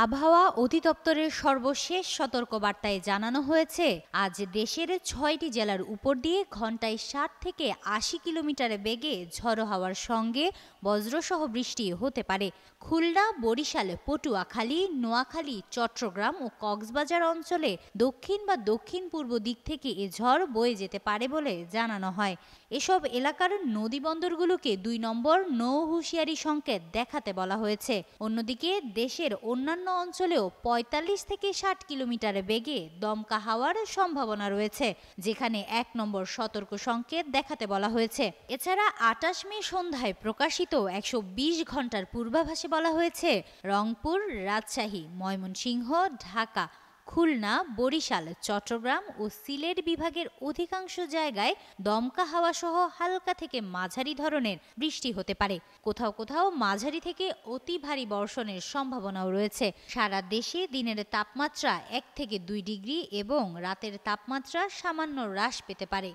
আবহাওয়া অধিদপ্তরের সর্বশেষ সতর্কবার্তায় জানানো হয়েছে, আজ দেশের ৬টি জেলার উপর দিয়ে ঘন্টায় ৬০ থেকে ৮০ কিলোমিটার বেগে ঝড়ো হাওয়ার সঙ্গে বজ্রসহ বৃষ্টি হতে পারে। খুলনা, বরিশাল, পটুয়াখালী, নোয়াখালী, চট্টগ্রাম ও কক্সবাজার অঞ্চলে দক্ষিণ বা দক্ষিণ পূর্ব দিক থেকে এ ঝড় বয়ে যেতে পারে বলে জানানো হয়। এসব এলাকার নদীবন্দরগুলোকে ২ নম্বর নৌ হুঁশিয়ারি সংকেত দেখাতে বলা হয়েছে। অন্যদিকে দেশের অন্যান্য অঞ্চলেও ৪৫ থেকে ৬০ কিলোমিটার বেগে দমকা হাওয়ার সম্ভাবনা রয়েছে, যেখানে ১ নম্বর সতর্ক সংকেত দেখাতে বলা হয়েছে। এছাড়া ২৮ মে সন্ধ্যায় প্রকাশিত ১২০ ঘন্টার পূর্বাভাসে বলা হয়েছে, রংপুর, রাজশাহী, ময়মনসিংহ, ঢাকা, খুলনা, বরিশাল, চট্টগ্রাম ও সিলেট বিভাগের অধিকাংশ জায়গায় দমকা হাওয়া সহ হালকা থেকে মাঝারি ধরনের বৃষ্টি হতে পারে। কোথাও কোথাও মাঝারি থেকে অতি ভারী বর্ষণের সম্ভাবনাও রয়েছে। সারা দেশে দিনের তাপমাত্রা ১ থেকে ২ ডিগ্রি এবং রাতের তাপমাত্রা সামান্য হ্রাস পেতে পারে।